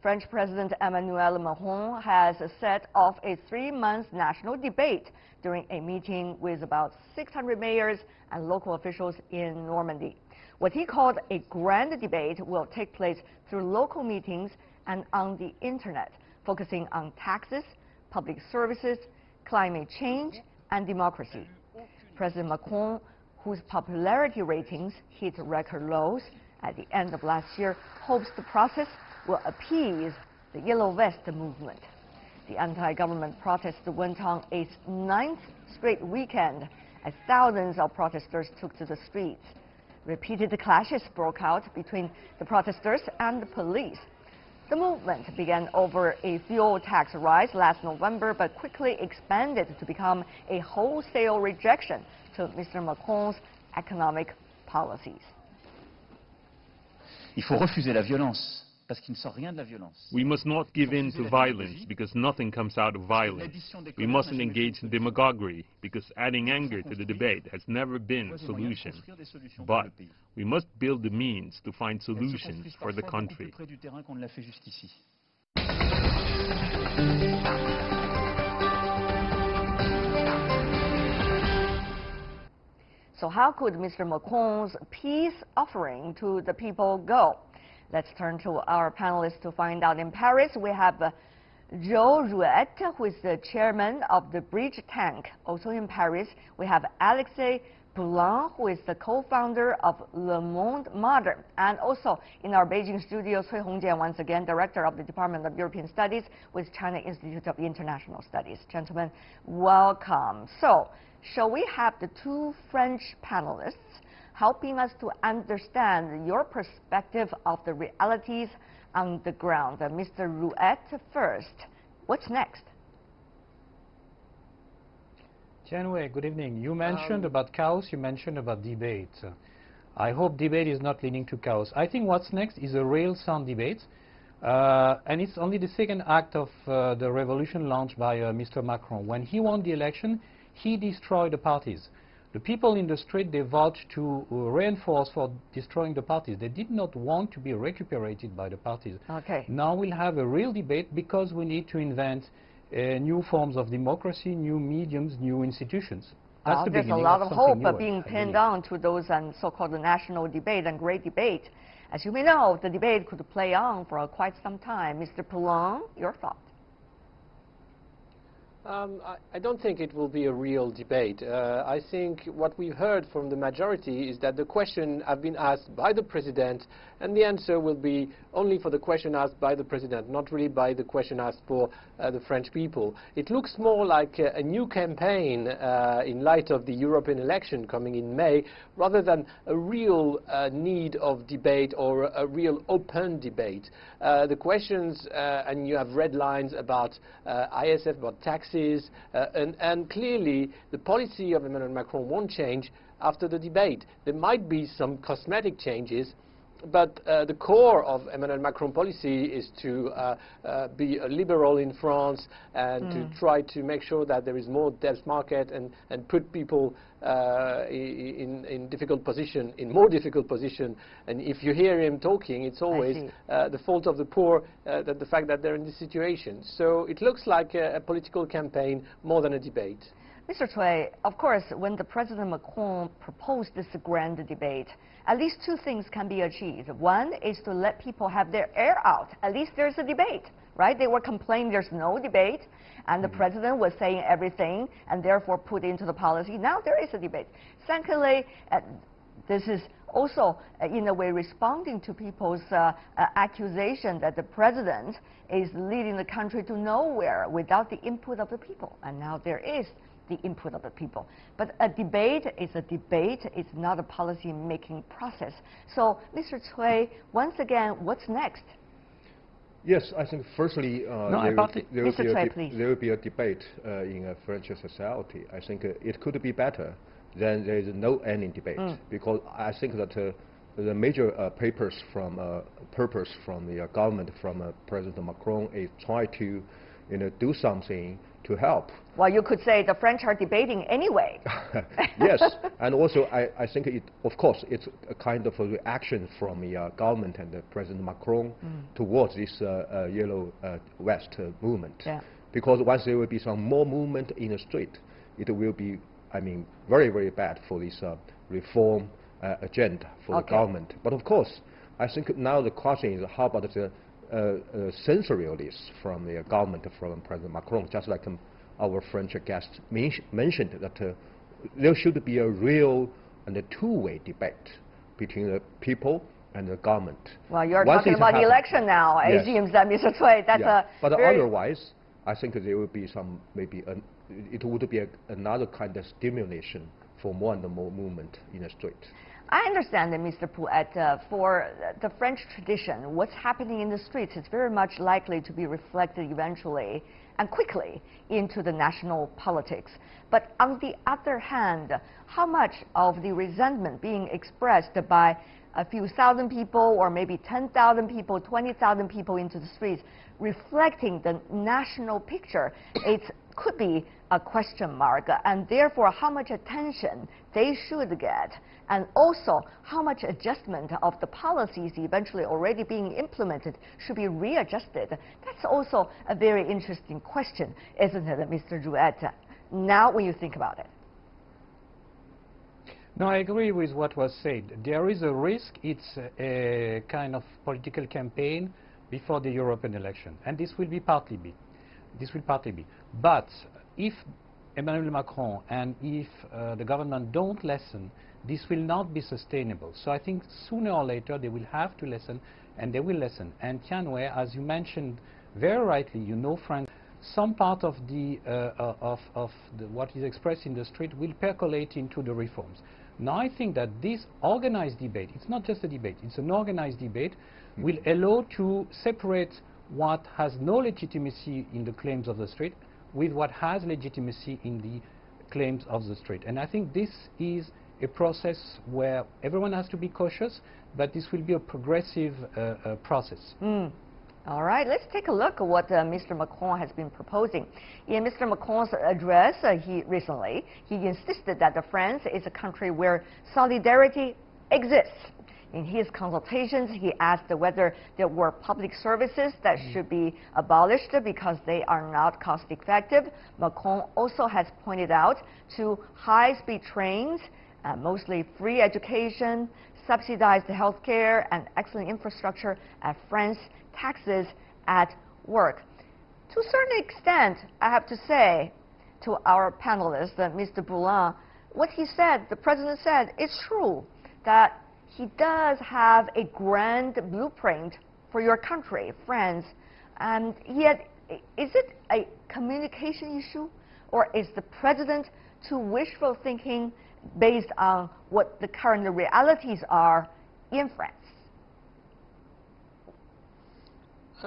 French President Emmanuel Macron has set off a 3-month national debate during a meeting with about 600 mayors and local officials in Normandy. What he called a grand debate will take place through local meetings and on the internet, focusing on taxes, public services, climate change, and democracy. President Macron, whose popularity ratings hit record lows at the end of last year, hopes the process will appease the Yellow Vest movement. The anti-government protests went on its 9th straight weekend as thousands of protesters took to the streets. Repeated clashes broke out between the protesters and the police. The movement began over a fuel tax rise last November, but quickly expanded to become a wholesale rejection to Mr. Macron's economic policies. Il faut refuser la violence, parce qu'il ne sort rien de la violence. We must not give in to violence, because nothing comes out of violence. We mustn't engage in demagoguery, because adding anger to the debate has never been a solution. But we must build the means to find solutions for the country. So how could Mr. Macron's peace offering to the people go? Let's turn to our panelists to find out. In Paris, we have Joe Rouet, who is the chairman of the Bridge Tank. Also in Paris, we have Alexei Poulain, who is the co-founder of Le Monde Modern. And also in our Beijing studio, Cui Hongjian, once again, director of the Department of European Studies with China Institute of International Studies. Gentlemen, welcome. So, shall we have the two French panelists helping us to understand your perspective of the realities on the ground? Mr. Rouet first. What's next? Tianwei, good evening. You mentioned about chaos, you mentioned about debate. I hope debate is not leading to chaos. I think what's next is a real sound debate. And it's only the second act of the revolution launched by Mr. Macron. When he won the election, he destroyed the parties. The people in the street, they voted to reinforce for destroying the parties. They did not want to be recuperated by the parties. Okay. Now we'll have a real debate because we need to invent new forms of democracy, new mediums, new institutions. That's the there's a lot of hope being pinned on to those so-called national debate and great debate. As you may know, the debate could play on for quite some time. Mr. Poulain, your thoughts? I don't think it will be a real debate. I think what we've heard from the majority is that the question have been asked by the President, and the answer will be only for the question asked by the President, not really by the question asked for the French people. It looks more like a new campaign in light of the European election coming in May, rather than a real need of debate or a real open debate. The questions, and you have red lines about ISF, about taxes, and clearly the policy of Emmanuel Macron won't change after the debate. There might be some cosmetic changes, but the core of Emmanuel Macron policy is to be a liberal in France and to try to make sure that there is more debt market and put people in difficult position, in more difficult position. And if you hear him talking, it's always the fault of the poor, the fact that they're in this situation. So it looks like a political campaign more than a debate. Mr. Cui, of course, when the President Macron proposed this grand debate, at least two things can be achieved. One is to let people have their air out. At least there's a debate, right? They were complaining there's no debate, and the President was saying everything, and therefore put into the policy. Now there is a debate. Secondly, this is also, in a way, responding to people's accusation that the President is leading the country to nowhere without the input of the people. And now there is the input of the people. But a debate is a debate. It's not a policy-making process. So, Mr. Cui, once again, what's next? Yes, I think firstly, there will be a debate in French society. I think it could be better than there is no ending debate, because I think that the major purpose from the government, from President Macron, is try to do something to help. Well, you could say the French are debating anyway. Yes, and also I think of course, it's a kind of a reaction from the government and President Macron towards this Yellow Vest movement. Yeah. Because once there will be some more movement in the street, it will be, I mean, very, very bad for this reform agenda for the government. But of course, I think now the question is how about the censoriousness from the government, from President Macron, just like our French guest mentioned, that there should be a real and a two-way debate between the people and the government. Well, you're talking about the election now. Yes. It seems that, Mr. Cui, that's but otherwise, I think there will be some, maybe, it would be another kind of stimulation for more and more movement in the street. I understand that, Mr. Pouet, for the French tradition, what's happening in the streets is very much likely to be reflected eventually and quickly into the national politics. But on the other hand, how much of the resentment being expressed by a few thousand people or maybe 10,000 people, 20,000 people into the streets, reflecting the national picture, it could be a question mark, and therefore how much attention they should get, and also how much adjustment of the policies eventually already being implemented should be readjusted. That's also a very interesting question, isn't it, Mr. Jouet? Now when you think about it. No, I agree with what was said. There is a risk it's a kind of political campaign before the European election, and this will partly be. But if Emmanuel Macron and if the government don't listen, this will not be sustainable. So I think sooner or later they will have to listen, and they will listen. And Tianwei, as you mentioned very rightly, you know, Frank, some part of the what is expressed in the street will percolate into the reforms. Now I think that this organized debate, it's not just a debate, it's an organized debate, will allow to separate what has no legitimacy in the claims of the street with what has legitimacy in the claims of the street. And I think this is a process where everyone has to be cautious, but this will be a progressive process. All right, let's take a look at what Mr. Macron has been proposing. In Mr. Macron's address recently, he insisted that France is a country where solidarity exists. In his consultations, he asked whether there were public services that should be abolished because they are not cost-effective. Macron also has pointed out to high-speed trains, mostly free education, subsidized health care, and excellent infrastructure at France, taxes at work. To a certain extent, I have to say to our panelists, Mr. Boulin, what he said, the president said, it's true that he does have a grand blueprint for your country, France, and yet is it a communication issue, or is the president too wishful thinking based on what the current realities are in France?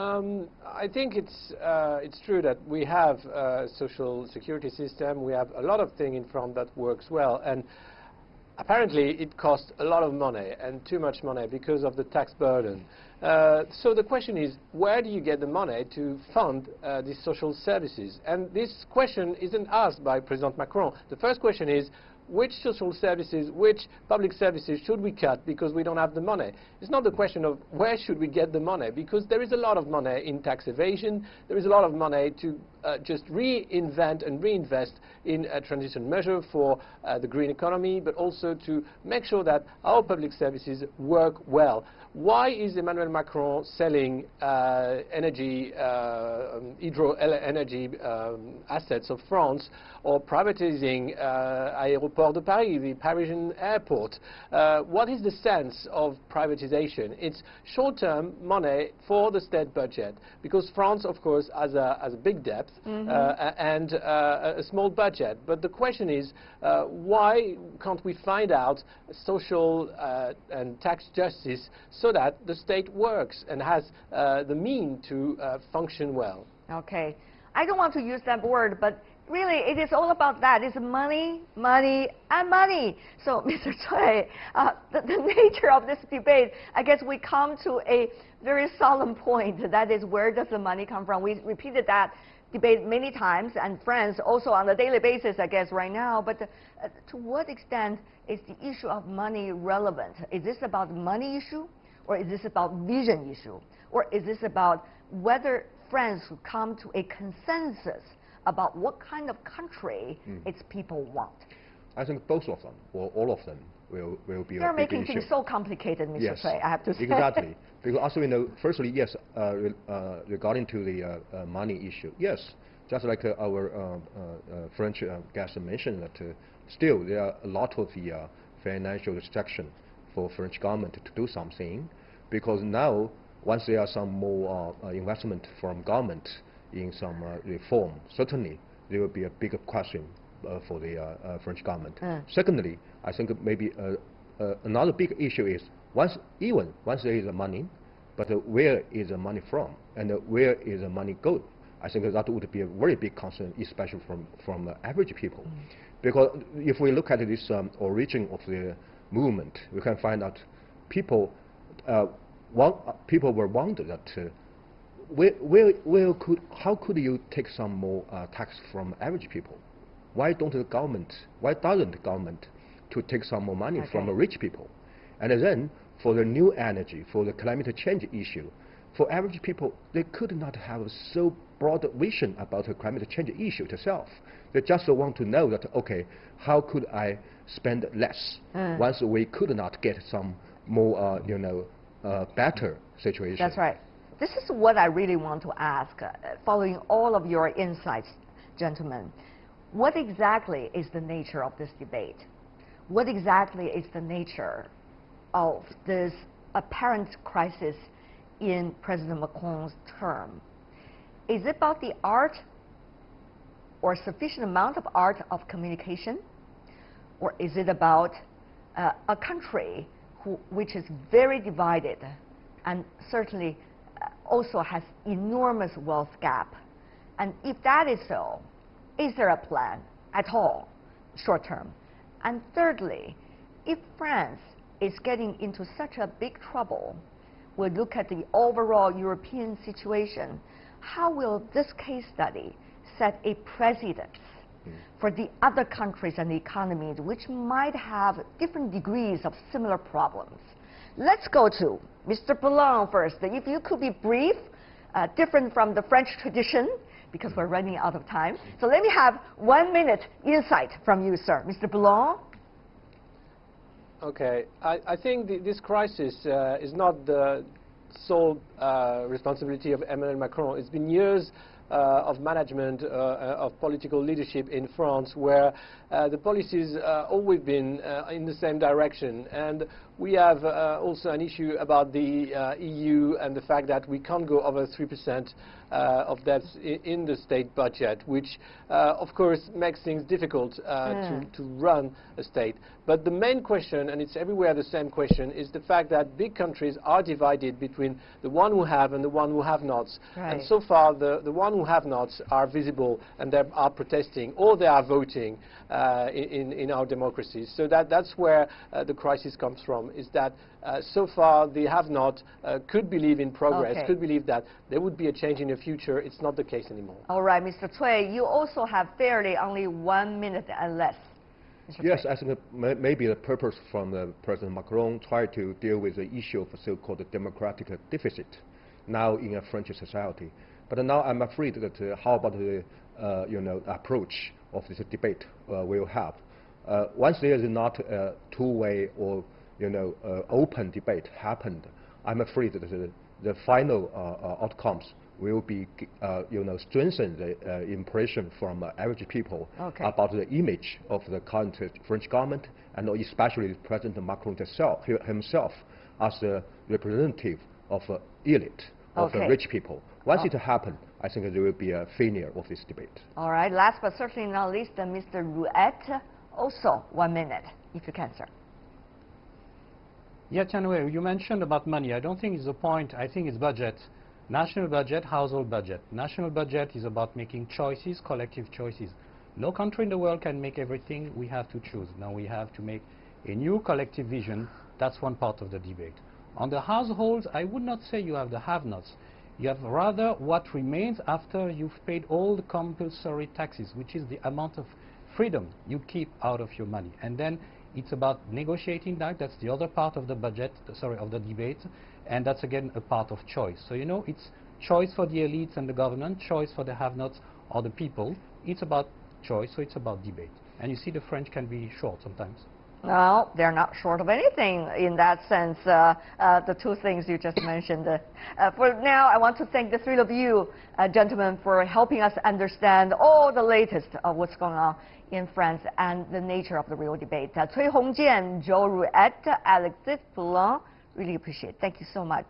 I think it's true that we have a social security system. We have a lot of things in France that works well, and apparently it costs a lot of money, and too much money, because of the tax burden. So the question is, where do you get the money to fund these social services? And this question isn't asked by President Macron. The first question is, which social services, which public services should we cut because we don't have the money? It's not the question of where should we get the money, because there is a lot of money in tax evasion. There is a lot of money to just reinvent and reinvest in a transition measure for the green economy, but also to make sure that our public services work well. Why is Emmanuel Macron selling energy, hydro energy assets of France, or privatizing Aéroport de Paris, the Parisian airport? What is the sense of privatization? It's short-term money for the state budget, because France, of course, has a big debt and a small budget. But the question is, why can't we find out social and tax justice so that the state works and has the means to function well? Okay. I don't want to use that word, but really, it is all about that. It's money, money, and money. So, Mr. Cui, the nature of this debate, I guess we come to a very solemn point. That is, where does the money come from? We repeated that debate many times, and friends also on a daily basis, I guess, right now. But to what extent is the issue of money relevant? Is this about money issue, or is this about vision issue, or is this about whether France will come to a consensus about what kind of country its people want? I think both of them, or all of them, will be a big issue. You're making things so complicated, Mr. Yes, Cui, I have to say. Exactly. Because also, firstly, yes, regarding to the money issue, yes, just like our French guest mentioned that still there are a lot of the financial restriction for French government to do something, because now once there are some more investment from government in some reform, certainly there will be a bigger question for the French government. Secondly, I think maybe another big issue is once there is money, but where is the money from, and where is the money going? I think that would be a very big concern, especially from average people, because if we look at this origin of the movement, we can find out people were wondering that how could you take some more tax from average people? Why doesn't the government to take some more money from the rich people? And then for the new energy, for the climate change issue, for average people, they could not have so broad vision about the climate change issue itself. They just want to know that, okay, how could I spend less once we could not get some more, better situation? That's right. This is what I really want to ask, following all of your insights, gentlemen. What exactly is the nature of this debate? What exactly is the nature of this apparent crisis in President Macron's term? Is it about the art or sufficient amount of art of communication? Or is it about a country which is very divided and certainly also has enormous wealth gap? And if that is so, is there a plan at all, short term? And thirdly, if France is getting into such a big trouble, we look at the overall European situation, how will this case study set a precedent for the other countries and economies which might have different degrees of similar problems? Let's go to Mr. Boulogne first. If you could be brief, different from the French tradition, because we're running out of time. So let me have 1 minute insight from you, sir. Mr. Boulogne? Okay. I think this crisis is not the sole responsibility of Emmanuel Macron. It's been years of management, of political leadership in France, where the policies always been in the same direction. And we have also an issue about the EU and the fact that we can't go over 3% of debts in the state budget, which of course makes things difficult to run a state. But the main question, and it's everywhere the same question, is the fact that big countries are divided between the one who have and the one who have nots. Right. And so far the one who have nots are visible and they are protesting or they are voting in our democracies. So that's where the crisis comes from, is that so far the have-not could believe in progress, could believe that there would be a change in the future. It's not the case anymore. All right, Mr. Cui, you also have fairly only 1 minute and less. Yes, I think maybe the purpose from President Macron tried to deal with the issue of so-called democratic deficit now in a French society. But now I'm afraid that how about the approach of this debate we'll have. Once there is not a two-way or open debate happened, I'm afraid that the final outcomes will be strengthen the impression from average people about the image of the current French government, and especially President Macron himself as the representative of elite, of the rich people. Once it happens, I think there will be a failure of this debate. All right, last but certainly not least, Mr. Rouet, also 1 minute, if you can, sir. Yeah, Tianwei, you mentioned about money. I don't think it's the point. I think it's budget. National budget, household budget. National budget is about making choices, collective choices. No country in the world can make everything. We have to choose. Now we have to make a new collective vision. That's one part of the debate. On the households, I would not say you have the have-nots. You have rather what remains after you've paid all the compulsory taxes, which is the amount of freedom you keep out of your money. And then it's about negotiating that. That's the other part of the budget, of the debate. And that's again a part of choice. So, you know, it's choice for the elites and the government, choice for the have-nots or the people. It's about choice, so it's about debate. And you see the French can be short sometimes. Well, they're not short of anything in that sense, the two things you just mentioned. For now, I want to thank the three of you, gentlemen, for helping us understand all the latest of what's going on in France and the nature of the real debate. Cui Hongjian, Joe Ruet, Alexis Poulin, really appreciate it. Thank you so much.